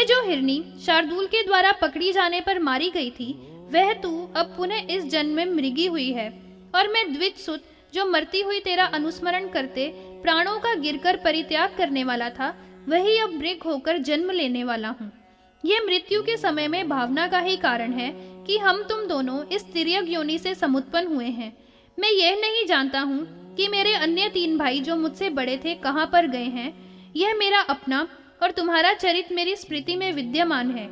जो हिरनी शार्दूल के द्वारा पकड़ी जाने पर मारी गई थी, वह तू अब पुनः इस जन्म में मृगी हुई है, और मैं द्विज सुत जो मरती हुई तेरा अनुस्मरण करते प्राणों का गिरकर परित्याग करने वाला था, वही अब मृग होकर जन्म लेने वाला हूँ। ये मृत्यु के समय में भावना का ही कारण है कि हम तुम दोनों इस तिर्यक योनि से समुत्पन्न हुए हैं। मैं यह नहीं जानता हूँ कि मेरे अन्य 3 भाई जो मुझसे बड़े थे कहाँ पर गए हैं। यह मेरा अपना और तुम्हारा चरित मेरी स्मृति में विद्यमान है।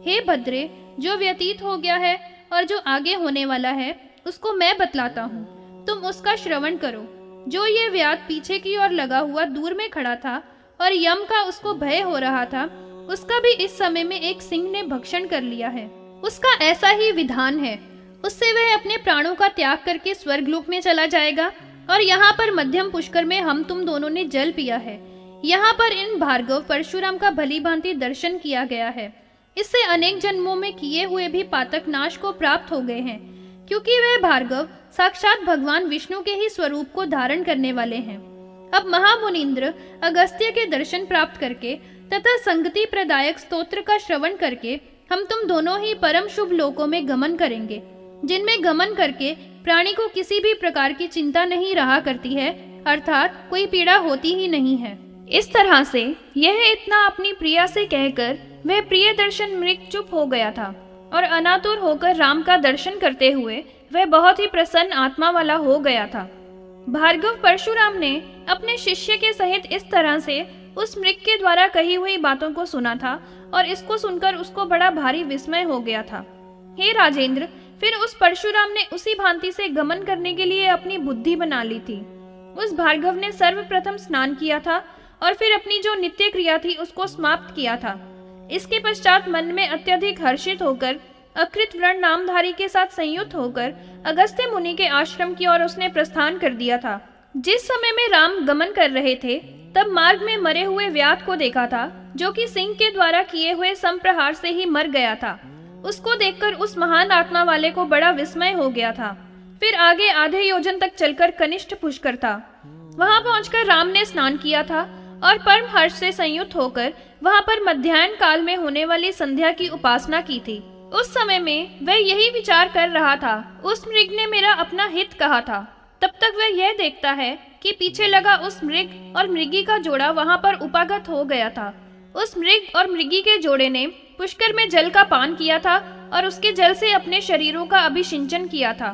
हे भद्रे, जो व्यतीत हो गया है और जो आगे होने वाला है उसको मैं बतलाता हूँ, तुम उसका श्रवण करो। जो ये व्याध पीछे की ओर लगा हुआ दूर में खड़ा था और यम का उसको भय हो रहा था, उसका भी इस समय में एक सिंह ने भक्षण कर लिया है। उसका ऐसा ही विधान है, उससे वह अपने प्राणों का त्याग करके स्वर्गलोक में चला जाएगा, और यहाँ पर मध्यम पुष्कर में हम तुम दोनों ने जल पिया है। यहाँ पर इन भार्गव परशुराम का भली भांति दर्शन किया गया है। इससे अनेक जन्मों में किए हुए भी पातक नाश को प्राप्त हो गए हैं, क्योंकि वह भार्गव साक्षात भगवान विष्णु के ही स्वरूप को धारण करने वाले हैं। अब महामुनीन्द्र अगस्त्य के दर्शन प्राप्त करके तथा संगति प्रदायक स्तोत्र का श्रवण करके हम तुम दोनों ही परम शुभ लोकों में गमन करेंगे, जिनमें गमन करके प्राणी को किसी भी प्रकार की चिंता नहीं रहा करती है, अर्थात कोई पीड़ा होती ही नहीं है। इस तरह से यह इतना अपनी प्रिया से कहकर वह प्रिय दर्शन मृग चुप हो गया था, और अनातुर होकर राम का दर्शन करते हुए वह बहुत ही प्रसन्न आत्मा वाला हो गया था। भार्गव परशुराम ने अपने शिष्य के सहित इस तरह से उस मृग के द्वारा कही हुई बातों को सुना था, और इसको सुनकर उसको बड़ा भारी विस्मय हो गया था। हे राजेंद्र, फिर उस परशुराम ने उसी भांति से गमन करने के लिए अपनी बुद्धि बना ली थी। उस भार्गव ने सर्वप्रथम स्नान किया था और फिर अपनी जो नित्य क्रिया थी उसको समाप्त किया था। इसके पश्चात मन में अत्यधिक हर्षित होकर अकृत व्रण नामधारी के साथ संयुक्त होकर अगस्त्य मुनि के आश्रम की ओर उसने प्रस्थान कर दिया था। जिस समय में राम गमन कर रहे थे, तब मार्ग में मरे हुए व्याध को देखा था, जो कि सिंह के द्वारा किए हुए संप्रहार से ही मर गया था। उसको देखकर उस महान आत्मा वाले को बड़ा विस्मय हो गया था। फिर आगे आधे योजन तक चलकर कनिष्ठ पुष्कर था। वहां पहुंचकर राम ने स्नान किया था और परम हर्ष से संयुक्त होकर वहां पर मध्याह्न काल में होने वाली संध्या की उपासना की थी। उस समय में वह यही विचार कर रहा था, उस मृग ने मेरा अपना हित कहा था। तब तक वह यह देखता है कि पीछे लगा उस मृग और मृगी का जोड़ा वहां पर उपागत हो गया था। उस मृग और मृगी के जोड़े ने पुष्कर में जल का पान किया था और उसके जल से अपने शरीरों का अभिषिंचन किया था।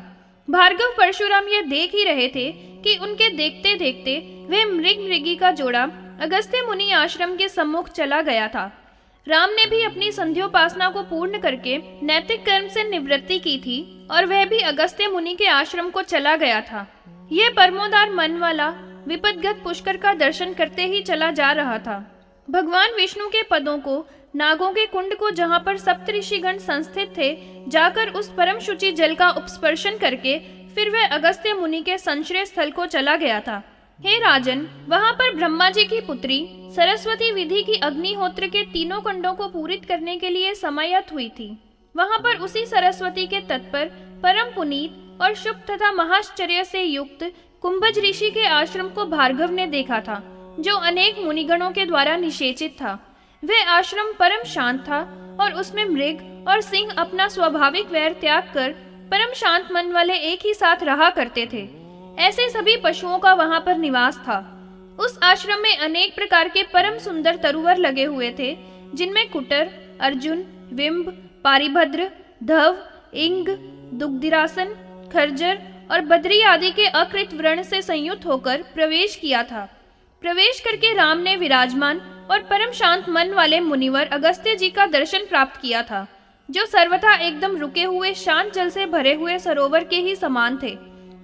भार्गव परशुराम यह देख ही रहे थे कि उनके देखते देखते वह मृग मृगी का जोड़ा अगस्त्य मुनि आश्रम के सम्मुख चला गया था। राम ने भी अपनी संध्योपासना को पूर्ण करके नैतिक कर्म से निवृत्ति की थी और वह भी अगस्त्य मुनि के आश्रम को चला गया था। यह परमोदार मन वाला विपदगत पुष्कर का दर्शन करते ही चला जा रहा था। भगवान विष्णु के पदों को, नागों के कुंड को, जहाँ पर सप्तऋषिगण संस्थित थे, जाकर उस परम शुचि जल का उपस्पर्शन करके फिर वह अगस्त्य मुनि के संश्रय स्थल को चला गया था। हे राजन, वहां पर ब्रह्मा जी की पुत्री सरस्वती विधि की अग्निहोत्र के तीनों कुंडों को पूरित करने के लिए समायत हुई थी। वहां पर उसी सरस्वती के तट पर परम पुनीत और शुभ तथा महाश्चर्य से युक्त कुंभज ऋषि के आश्रम को भार्गव ने देखा था, जो अनेक मुनिगणों के द्वारा निषेचित था। वह आश्रम परम शांत था और उसमें मृग और सिंह अपना स्वाभाविक वैर त्याग कर परम शांत मन वाले एक ही साथ रहा करते थे। ऐसे सभी पशुओं का वहां पर निवास था। उस आश्रम में अनेक प्रकार के परम सुंदर तरुवर लगे हुए थे, जिनमें कुटर, अर्जुन, बिंब, पारिभद्र, धव, इंग, दुग्धिरासन, खर्जर और बद्री आदि के अकृत व्रण से संयुक्त होकर प्रवेश किया था। प्रवेश करके राम ने विराजमान और परम शांत मन वाले मुनिवर अगस्त्य जी का दर्शन प्राप्त किया था, जो सर्वथा एकदम रुके हुए शांत जल से भरे हुए सरोवर के ही समान थे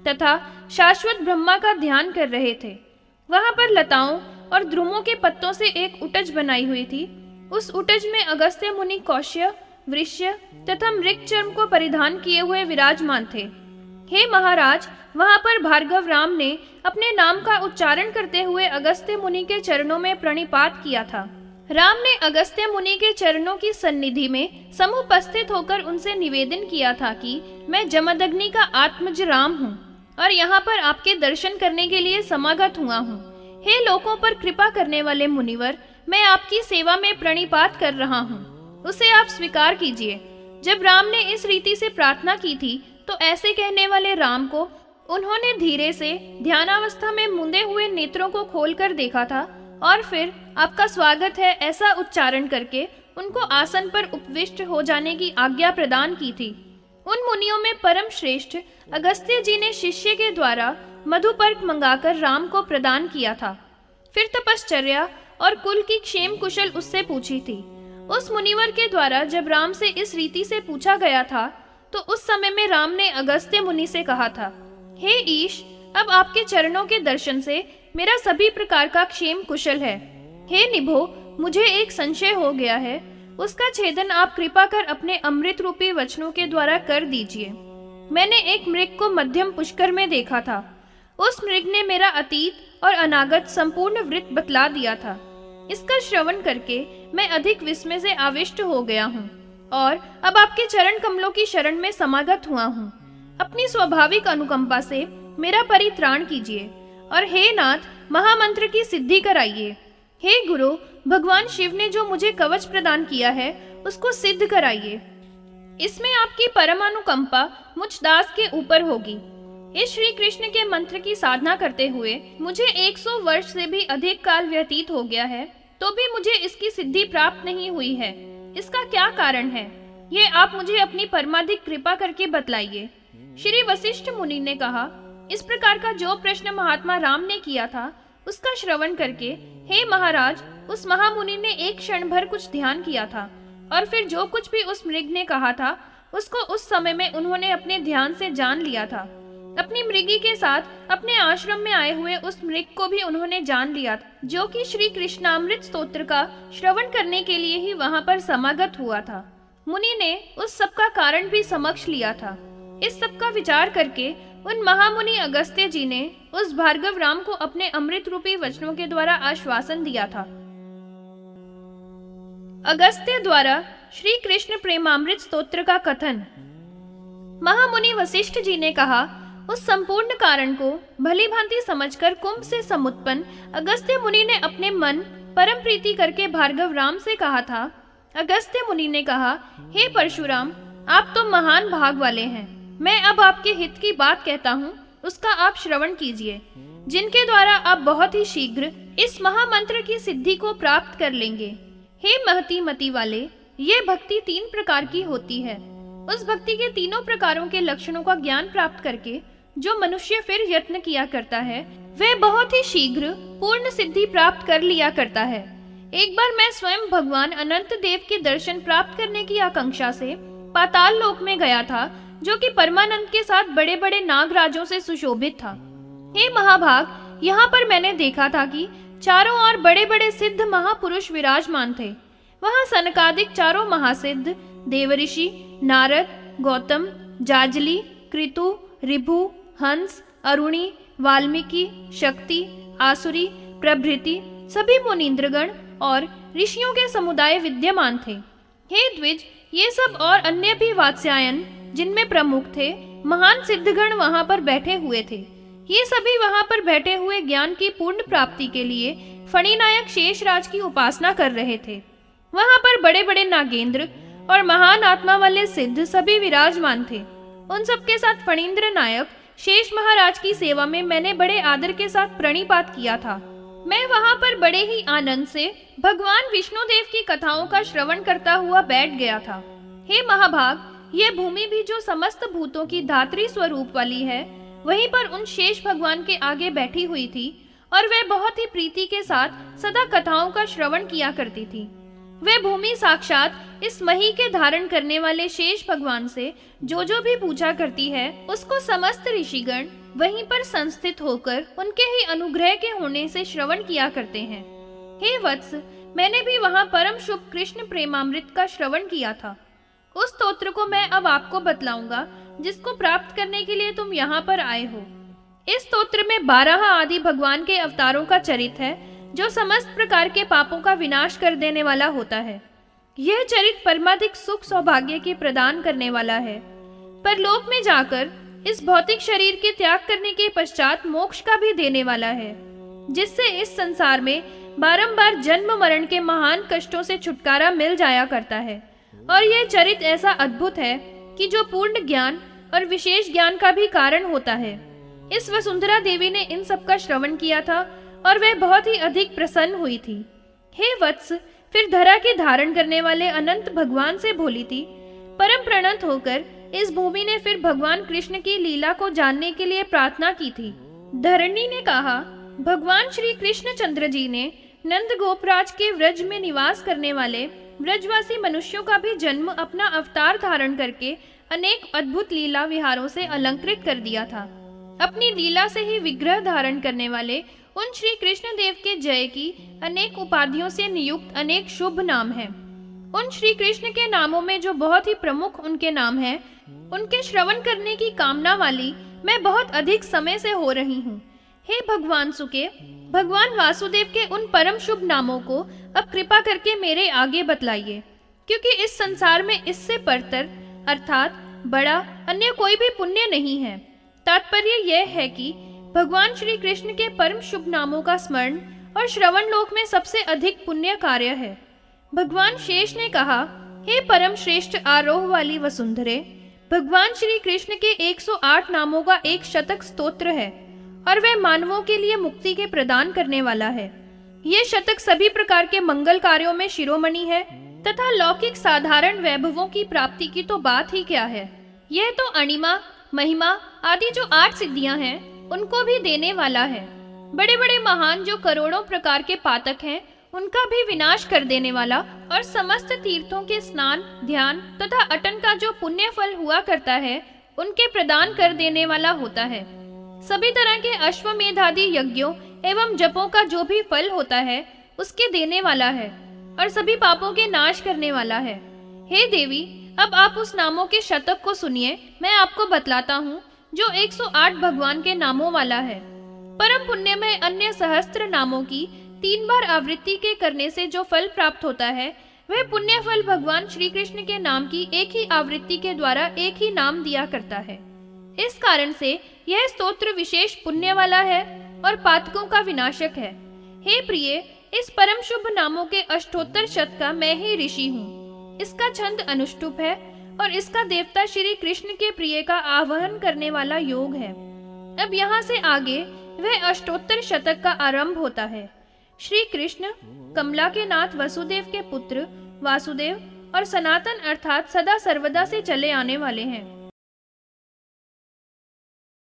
तथा शाश्वत ब्रह्मा का ध्यान कर रहे थे। वहां पर लताओं और द्रुमों के पत्तों से एक उटज बनाई हुई थी। उस उटज में अगस्त्य मुनि कौश्य, वृष्य तथा मृग चर्म को परिधान किए हुए विराजमान थे। हे महाराज, वहां पर भार्गव राम ने अपने नाम का उच्चारण करते हुए अगस्त्य मुनि के चरणों में प्रणिपात किया था। राम ने अगस्त्य मुनि के चरणों की सन्निधि में समुपस्थित होकर उनसे निवेदन किया था कि मैं जमदग्नि का आत्मज राम हूँ और यहाँ पर आपके दर्शन करने के लिए समागत हुआ हूँ। हे लोकों पर कृपा करने वाले मुनिवर, मैं आपकी सेवा में प्रणिपात कर रहा हूँ, उसे आप स्वीकार कीजिए। जब राम ने इस रीति से प्रार्थना की थी तो ऐसे कहने वाले राम को उन्होंने धीरे से ध्यानावस्था में मुंदे हुए नेत्रों को खोलकर देखा था और फिर आपका स्वागत है ऐसा उच्चारण करके उनको आसन पर उपविष्ट हो जाने की आज्ञा प्रदान की थी। उन मुनियों में परम श्रेष्ठ अगस्त्य जी ने शिष्य के द्वारा मधुपर्क मंगाकर राम को प्रदान किया था। फिर तपश्चर्या और कुल की क्षेम कुशल उससे पूछी थी। उस मुनिवर के द्वारा जब राम से इस रीति से पूछा गया था तो उस समय में राम ने अगस्त्य मुनि से कहा था, हे ईश, अब आपके चरणों के दर्शन से मेरा सभी प्रकार का क्षेम कुशल है। हे निभो, मुझे एक संशय हो गया है, उसका छेदन आप कृपा कर अपने अमृत रूपी वचनों के द्वारा कर दीजिए। मैंने एक मृग को मध्यम पुष्कर में देखा था। उस मृग ने मेरा अतीत और अनागत संपूर्ण वृत्त बतला दिया था। इसका श्रवण करके मैं अधिक विस्मय से आविष्ट हो गया हूँ और अब आपके चरण कमलों की शरण में समागत हुआ हूँ। अपनी स्वाभाविक अनुकंपा से मेरा परित्राण कीजिए और हे नाथ, महामंत्र की सिद्धि कराइए। हे गुरु, भगवान शिव ने जो मुझे कवच प्रदान किया है उसको सिद्ध कराइए। इसमें आपकी परमानुकंपा मुझ दास के ऊपर होगी। इस श्री कृष्ण के मंत्र की साधना करते हुए मुझे 100 वर्ष से भी अधिक काल व्यतीत हो गया है, तो भी मुझे इसकी सिद्धि प्राप्त नहीं हुई है। इसका क्या कारण है, ये आप मुझे अपनी परमाधिक कृपा करके बतलाइए। श्री वशिष्ठ मुनि ने कहा, इस प्रकार का जो प्रश्न महात्मा राम ने किया था उसका श्रवण करके हे महाराज, उस महामुनि ने एक क्षण भर कुछ ध्यान किया था और फिर जो कुछ भी उस मृग ने कहा था उसको उस समय में उन्होंने अपने ध्यान से जान लिया था। अपनी मृगी के साथ अपने आश्रम में आए हुए उस मृग को भी उन्होंने जान लिया था, जो कि श्री कृष्णामृत स्तोत्र का श्रवण करने के लिए ही वहां पर समागत हुआ था। मुनि ने उस सब का कारण भी समक्ष लिया था। इस सब का विचार करके उन महामुनि अगस्त्य जी ने उस भार्गव राम को अपने अमृत रूपी वचनों के द्वारा आश्वासन दिया था। अगस्त्य द्वारा श्री कृष्ण प्रेमामृत स्तोत्र का कथन। महामुनि वशिष्ठ जी ने कहा, उस संपूर्ण कारण को भली भांति समझकर कुंभ से समुत्पन्न अगस्त्य मुनि ने अपने मन परम प्रीति करके भार्गव राम से कहा था। अगस्त्य मुनि ने कहा, हे परशुराम, आप तो महान भाग वाले हैं। मैं अब आपके हित की बात कहता हूँ, उसका आप श्रवण कीजिए, जिनके द्वारा आप बहुत ही शीघ्र इस महामंत्र की सिद्धि को प्राप्त कर लेंगे। हे महती मति वाले, ये भक्ति 3 प्रकार की होती है। उस भक्ति के तीनों प्रकारों के लक्षणों का ज्ञान प्राप्त करके जो मनुष्य फिर यत्न किया करता है वह बहुत ही शीघ्र पूर्ण सिद्धि प्राप्त कर लिया करता है। एक बार मैं स्वयं भगवान अनंत देव के दर्शन प्राप्त करने की आकांक्षा से पाताल लोक में गया था, जो कि परमानंद के साथ बड़े बड़े नागराजों से सुशोभित था। हे महाभाग, यहाँ पर मैंने देखा था कि चारों ओर बड़े बड़े सिद्ध महापुरुष विराजमान थे। वहाँ सनकादिक चारों महासिद्ध देवऋषि, नारद, गौतम, जाजली, कृतु, ऋभु, हंस, अरुणी, वाल्मीकि, शक्ति, आसुरी प्रभृति सभी मुनीन्द्रगण और ऋषियों के समुदाय विद्यमान थे। हे द्विज, ये सब और अन्य भी वात्स्यायन जिनमें प्रमुख थे महान सिद्धगण वहां पर बैठे हुए थे। ये सभी वहां पर बैठे हुए ज्ञान की पूर्ण प्राप्ति के लिए फणिनायक शेषराज की उपासना कर रहे थे। वहां पर बड़े बड़े नागेंद्र और महान आत्मा वाले सिद्ध सभी विराजमान थे। उन सबके साथ फणींद्र नायक शेष महाराज की सेवा में मैंने बड़े आदर के साथ प्रणिपात किया था। मैं वहां पर बड़े ही आनंद से भगवान विष्णुदेव की कथाओं का श्रवण करता हुआ बैठ गया था। हे महाभाग, ये भूमि भी जो समस्त भूतों की धात्री स्वरूप वाली है, वहीं पर उन शेष भगवान के आगे बैठी हुई थी और वह बहुत ही प्रीति के साथ सदा कथाओं का श्रवण किया करती थी। वह भूमि साक्षात इस मही के धारण करने वाले शेष भगवान से जो भी पूछा करती है, उसको समस्त ऋषिगण वहीं पर संस्थित होकर उनके ही अनुग्रह के होने से श्रवण किया करते हैं। हे वत्स, मैंने भी वहां परम शुभ कृष्ण प्रेमामृत का श्रवण किया था। उस स्तोत्र को मैं अब आपको बतलाऊंगा, जिसको प्राप्त करने के लिए तुम यहाँ पर आए हो। इस स्तोत्र में 12 आदि भगवान के अवतारों का चरित है, जो समस्त प्रकार के पापों का विनाश कर देने वाला होता है। यह चरित परमाधिक सुख सौभाग्य के प्रदान करने वाला है। परलोक में जाकर इस भौतिक शरीर के त्याग करने के पश्चात मोक्ष का भी देने वाला है, जिससे इस संसार में बारंबार जन्म मरण के महान कष्टों से छुटकारा मिल जाया करता है। और यह चरित्र ऐसा अद्भुत है कि जो पूर्ण ज्ञान और विशेष ज्ञान का भी कारण होता है। इस वसुंधरा देवी ने इन सब का श्रवण किया था और वह बहुत ही अधिक प्रसन्न हुई थी। हे वत्स, फिर धरा के धारण करने वाले अनंत भगवान से बोली थी। परम प्रणत होकर इस भूमि ने फिर भगवान कृष्ण की लीला को जानने के लिए प्रार्थना की थी। धरणी ने कहा, भगवान श्री कृष्णचंद्र जी ने नंद गोपराज के व्रज में निवास करने वाले व्रजवासी मनुष्यों का भी जन्म अपना अवतार धारण करके अनेक अद्भुत लीला विहारों से अलंकृत कर दिया था। अपनी लीला से ही विग्रह धारण करने वाले उन श्री कृष्ण देव के जय की अनेक उपाधियों से नियुक्त अनेक शुभ नाम हैं। उन श्री कृष्ण के नामों में जो बहुत ही प्रमुख उनके नाम हैं, उनके श्रवण करने की कामना वाली मैं बहुत अधिक समय से हो रही हूँ। हे भगवान सुके, भगवान वासुदेव के उन परम शुभ नामों को अब कृपा करके मेरे आगे बतलाइए, क्योंकि इस संसार में इससे परतर अर्थात बड़ा अन्य कोई भी पुण्य नहीं है। तात्पर्य यह है कि भगवान श्री कृष्ण के परम शुभ नामों का स्मरण और श्रवण लोक में सबसे अधिक पुण्य कार्य है। भगवान शेष ने कहा, हे परम श्रेष्ठ आरोह वाली वसुंधरे, भगवान श्री कृष्ण के 108 नामों का एक शतक स्तोत्र है और वह मानवों के लिए मुक्ति के प्रदान करने वाला है। यह शतक सभी प्रकार के मंगल कार्यों में शिरोमणि है तथा लौकिक साधारण वैभवों की प्राप्ति की तो बात ही क्या है। यह तो अणिमा, महिमा आदि जो 8 सिद्धियां हैं उनको भी देने वाला है। बड़े बड़े महान जो करोड़ों प्रकार के पातक हैं उनका भी विनाश कर देने वाला और समस्त तीर्थों के स्नान, ध्यान तथा अटन का जो पुण्य फल हुआ करता है उनके प्रदान कर देने वाला होता है। सभी तरह के अश्वमेध आदि यज्ञों एवं जपों का जो भी फल होता है उसके देने वाला है और सभी पापों के नाश करने वाला है। हे देवी, अब आप उस नामों के शतक को सुनिए। मैं आपको बतलाता हूँ जो 108 भगवान के नामों वाला है। परम पुण्य में अन्य सहस्त्र नामों की 3 बार आवृत्ति के करने से जो फल प्राप्त होता है वह पुण्य फल भगवान श्री कृष्ण के नाम की एक ही आवृत्ति के द्वारा एक ही नाम दिया करता है। इस कारण से यह स्तोत्र विशेष पुण्य वाला है और पातकों का विनाशक है। हे प्रिय, इस परम शुभ नामों के अष्टोत्तर शत का मैं ही ऋषि हूँ। इसका छंद अनुष्टुप है और इसका देवता श्री कृष्ण के प्रिय का आवाहन करने वाला योग है। अब यहाँ से आगे वह अष्टोत्तर शतक का आरंभ होता है। श्री कृष्ण कमला के नाथ वसुदेव के पुत्र वासुदेव और सनातन अर्थात सदा सर्वदा से चले आने वाले हैं।